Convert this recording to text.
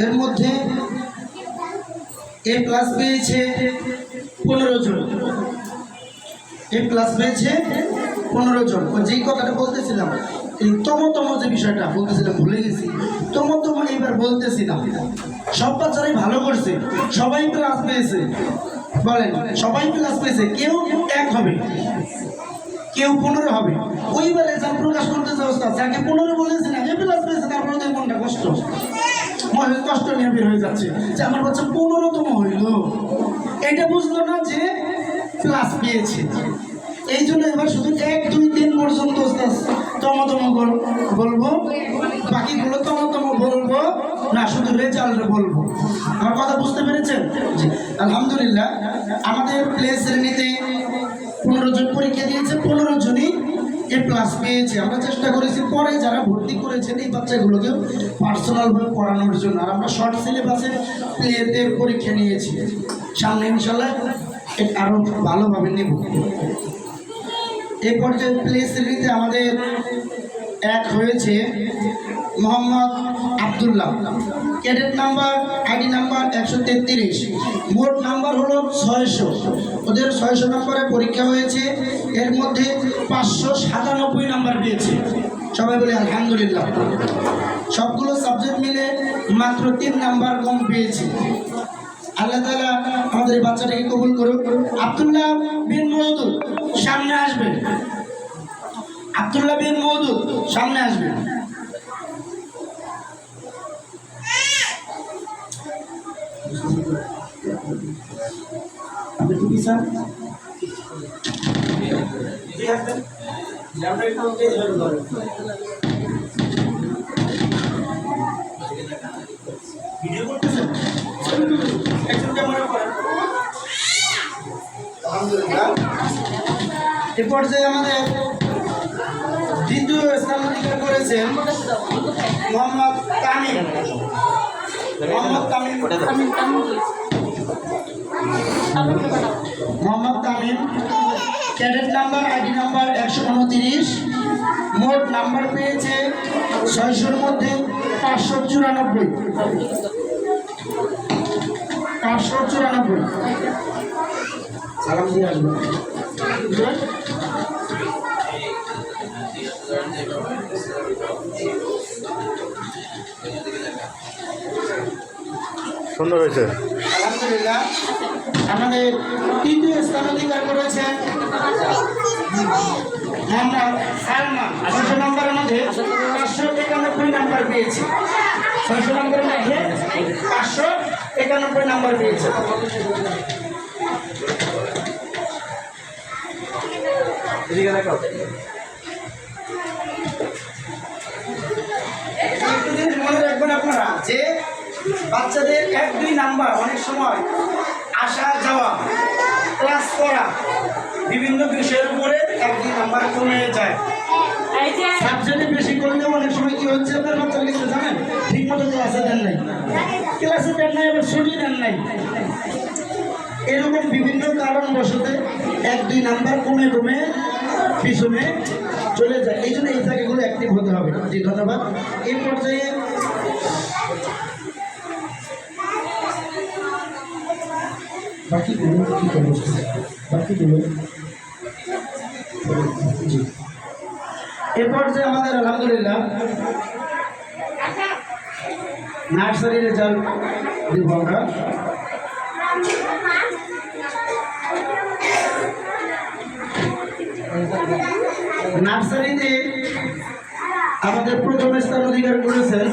এর মধ্যে এ প্লাস পেয়েছে 15 জন। এ প্লাস পেয়েছে 15 জন। যেই কথাটা বলতেছিলাম, এই তম যে বিষয়টা বলতেছিলাম ভুলে গেছি। তম এবার বলতেছিলাম, সব বাচ্চারাই ভালো করছে, সবাই প্লাস পেয়েছে। বলেন, সবাই প্লাস পেয়েছে। কেউ 1 হবে, কেউ 15 হবে। ওইবার রেজাল্ট প্রকাশ করতে যাওয়া যাকে 15 বলেছে না, এ প্লাস পেয়েছে, তারপরে তো মনটা কষ্ট নিয়ে বের হয়ে যাচ্ছে যে আমার বাচ্চা 15তম হইল। এটা বুঝলো না যে প্লাস পেয়েছে। এই জন্য এবার শুধু 1, 2, 3 পর্যন্ত তম বলবো, বাকিগুলো তম বলবো না, শুধু রেজাল্ট বলবো। আমার কথা বুঝতে পেরেছেন? আলহামদুলিল্লাহ, আমাদের প্লে শ্রেণীতে 15 জন পরীক্ষা দিয়েছে, 15 জনই এ প্লাস পেয়েছে। আমরা চেষ্টা করেছি পরে যারা ভর্তি করেছেন এই বাচ্চাগুলোকেও পার্সোনালভাবে পড়ানোর জন্য। আর আমরা শর্ট সিলেবাসে প্লেতে পরীক্ষা নিয়েছি। সামনে ইনশাল্লাহ আরও ভালোভাবে নেব। এই পর্যায়ে প্লে শ্রেণীতে আমাদের 1 হয়েছে Mohammad Abdullah, cadet number ID number 133, মোট নাম্বার হলো 600। ওদের 600 নম্বরে পরীক্ষা হয়েছে, এর মধ্যে 597 নাম্বার পেয়েছে। সবাই বলে আলহামদুলিল্লাহ। সবগুলো সাবজেক্ট মিলে মাত্র 3 নাম্বার কম পেয়েছে। আল্লাহ তাআলা আমাদের এই বাচ্চাটাকে কবুল করুক। আব্দুল্লাহ বিন মওদুদ সামনে আসবেন। আব্দুল্লাহ বিন মওদুদ সামনে আসবেন। আপনি কি স্যার ভিডিও করতেছেন? এ পর্যায়ে আমাদের দ্বিতীয় স্থান অধিকার করেছেন Mohammad Tamim. Mohammad Tamim, cadet number ID number 129, মোট নাম্বার পেয়েছে 600-র মধ্যে 594। 594। সালাম দিয়ে আসবেন। সুন্দর হয়েছে আলহামদুলিল্লাহ। আমাদের তৃতীয় স্থান অধিকার করেছেন মোহাম্মদ সালমান। 600 নম্বরের মধ্যে 591 নাম্বার পেয়েছে। 600 নম্বরের মধ্যে 591 নাম্বার পেয়েছে। মনে রাখবেন আপনারা যে বাচ্চাদের 1, 2 নাম্বার অনেক সময় আসা যাওয়া, ক্লাস করা, বিভিন্ন বিষয়ের উপরে 1, 2 নাম্বার কমে যায়। সাবজেক্টে বেশি করলে অনেক সময় কি হচ্ছে, আপনার বাচ্চার কিছু জানেন, ঠিক মতো ক্লাসে দেন নাই, আবার ছুটি দেন নাই। এরকম বিভিন্ন কারণবশত 1, 2 নাম্বার কমে পিছনে চলে যায়। এই জন্য এই জায়গাগুলো অ্যাক্টিভ হতে হবে। জি, ধন্যবাদ। এই পর্যায়ে বাকিগুলো কি করবো? বাকিগুলো জি। এ পর্যায়ে আমাদের আলহামদুলিল্লাহ নার্সারি রেজাল্ট দিব আমরা। নার্সারিতে আমাদের প্রথম স্থান অধিকার করেছেন